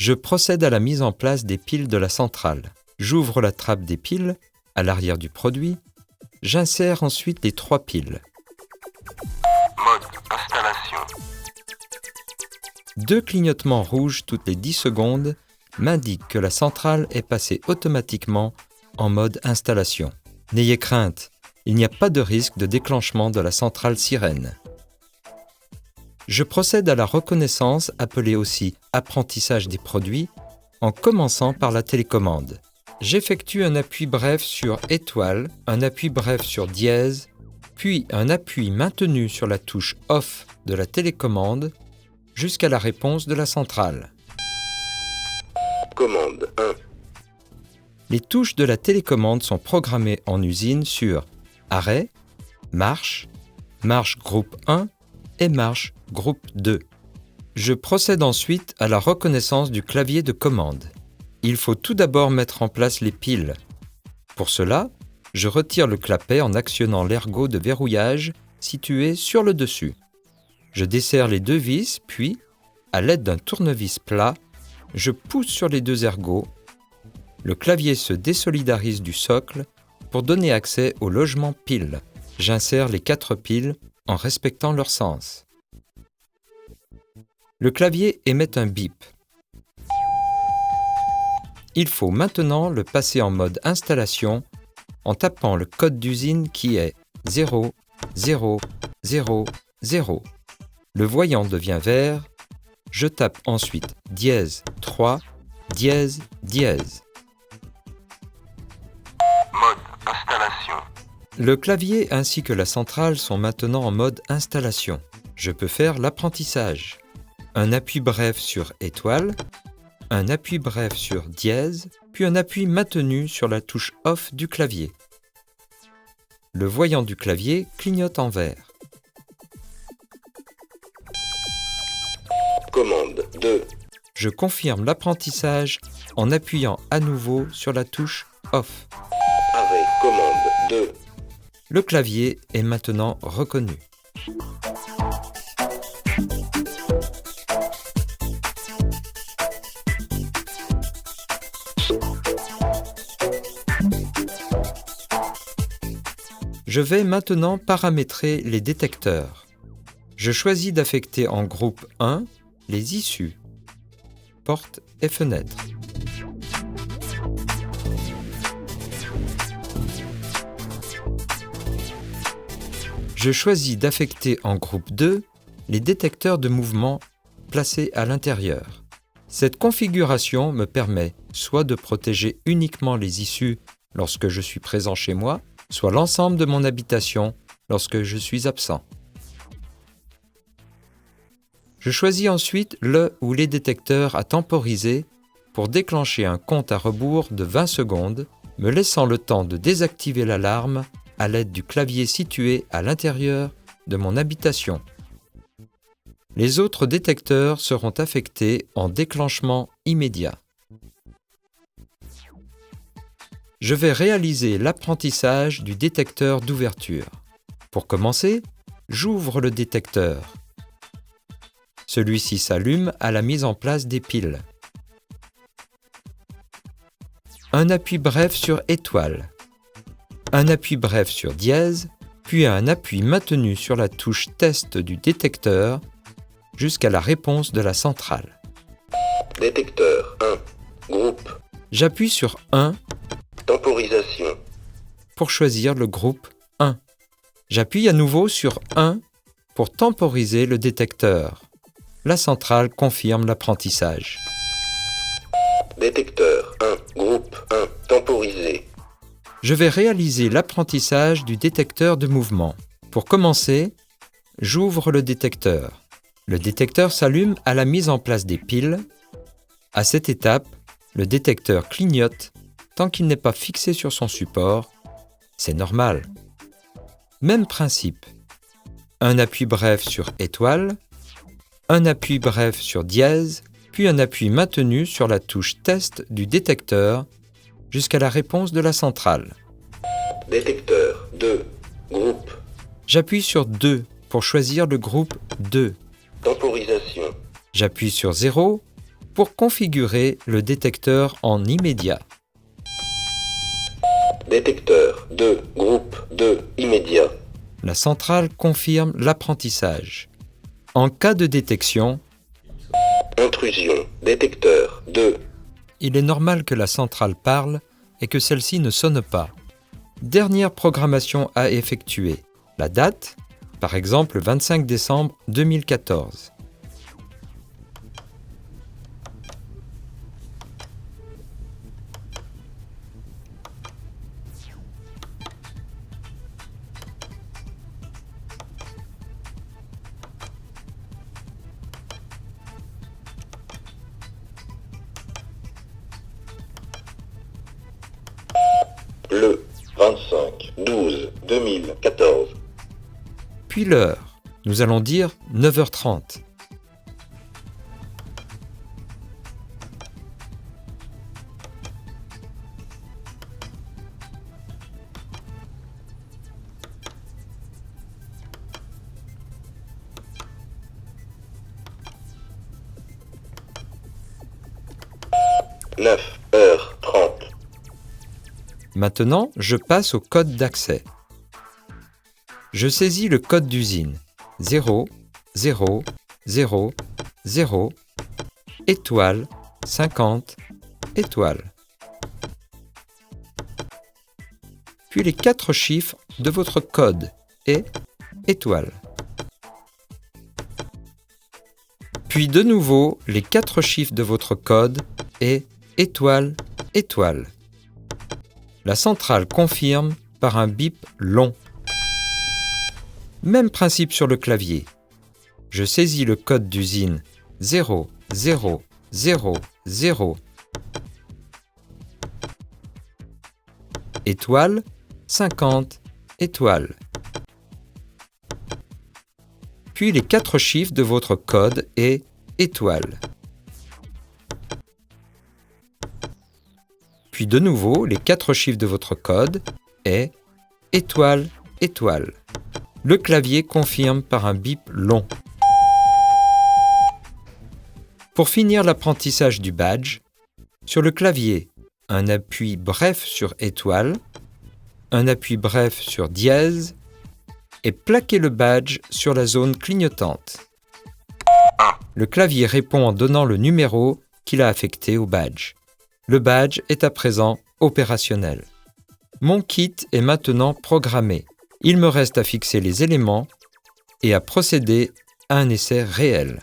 Je procède à la mise en place des piles de la centrale. J'ouvre la trappe des piles à l'arrière du produit. J'insère ensuite les 3 piles. Mode installation. 2 clignotements rouges toutes les 10 secondes m'indiquent que la centrale est passée automatiquement en mode installation. N'ayez crainte, il n'y a pas de risque de déclenchement de la centrale sirène. Je procède à la reconnaissance, appelée aussi apprentissage des produits, en commençant par la télécommande. J'effectue un appui bref sur étoile, un appui bref sur dièse, puis un appui maintenu sur la touche OFF de la télécommande jusqu'à la réponse de la centrale. Commande 1. Les touches de la télécommande sont programmées en usine sur arrêt, marche, marche groupe 1 et marche groupe 2. Je procède ensuite à la reconnaissance du clavier de commande. Il faut tout d'abord mettre en place les piles. Pour cela, je retire le clapet en actionnant l'ergot de verrouillage situé sur le dessus. Je desserre les 2 vis, puis, à l'aide d'un tournevis plat, je pousse sur les 2 ergots. Le clavier se désolidarise du socle pour donner accès au logement pile. J'insère les 4 piles en respectant leur sens. Le clavier émet un bip. Il faut maintenant le passer en mode installation en tapant le code d'usine qui est 0, 0, 0, 0. Le voyant devient vert. Je tape ensuite dièse 3, dièse, dièse. Mode installation. Le clavier ainsi que la centrale sont maintenant en mode installation. Je peux faire l'apprentissage. Un appui bref sur étoile, un appui bref sur dièse, puis un appui maintenu sur la touche OFF du clavier. Le voyant du clavier clignote en vert. Commande 2. Je confirme l'apprentissage en appuyant à nouveau sur la touche OFF. Arrêt commande 2. Le clavier est maintenant reconnu. Je vais maintenant paramétrer les détecteurs. Je choisis d'affecter en groupe 1 les issues, portes et fenêtres. Je choisis d'affecter en groupe 2 les détecteurs de mouvement placés à l'intérieur. Cette configuration me permet soit de protéger uniquement les issues lorsque je suis présent chez moi, soit l'ensemble de mon habitation lorsque je suis absent. Je choisis ensuite le ou les détecteurs à temporiser pour déclencher un compte à rebours de 20 secondes, me laissant le temps de désactiver l'alarme à l'aide du clavier situé à l'intérieur de mon habitation. Les autres détecteurs seront affectés en déclenchement immédiat. Je vais réaliser l'apprentissage du détecteur d'ouverture. Pour commencer, j'ouvre le détecteur. Celui-ci s'allume à la mise en place des piles. Un appui bref sur étoile. Un appui bref sur dièse, puis un appui maintenu sur la touche test du détecteur jusqu'à la réponse de la centrale. Détecteur 1. Groupe. J'appuie sur 1 Temporisation. pour choisir le groupe 1. J'appuie à nouveau sur 1 pour temporiser le détecteur. La centrale confirme l'apprentissage. Détecteur 1. Groupe 1. Temporisé. Je vais réaliser l'apprentissage du détecteur de mouvement. Pour commencer, j'ouvre le détecteur. Le détecteur s'allume à la mise en place des piles. À cette étape, le détecteur clignote tant qu'il n'est pas fixé sur son support. C'est normal. Même principe. Un appui bref sur étoile, un appui bref sur dièse, puis un appui maintenu sur la touche test du détecteur jusqu'à la réponse de la centrale. Détecteur 2. Groupe. J'appuie sur 2 pour choisir le groupe 2. Temporisation. J'appuie sur 0 pour configurer le détecteur en immédiat. Détecteur 2, groupe 2, immédiat. La centrale confirme l'apprentissage. En cas de détection, Intrusion, détecteur 2, il est normal que la centrale parle et que celle-ci ne sonne pas. Dernière programmation à effectuer. La date, par exemple le 25 décembre 2014. le 25/12/2014. Puis l'heure, nous allons dire 9h30. « 9h30. Maintenant, je passe au code d'accès. Je saisis le code d'usine 0, 0, 0, 0, étoile, 50, étoile. Puis les 4 chiffres de votre code et étoile. Puis de nouveau les 4 chiffres de votre code et étoile, étoile. La centrale confirme par un bip long. Même principe sur le clavier. Je saisis le code d'usine 0, 0, 0, 0. Étoile, 50, étoile. Puis les 4 chiffres de votre code et étoile. Puis de nouveau les 4 chiffres de votre code et étoile, étoile. Le clavier confirme par un bip long. Pour finir l'apprentissage du badge, sur le clavier, un appui bref sur étoile, un appui bref sur dièse et plaquez le badge sur la zone clignotante. Le clavier répond en donnant le numéro qu'il a affecté au badge. Le badge est à présent opérationnel. Mon kit est maintenant programmé. Il me reste à fixer les éléments et à procéder à un essai réel.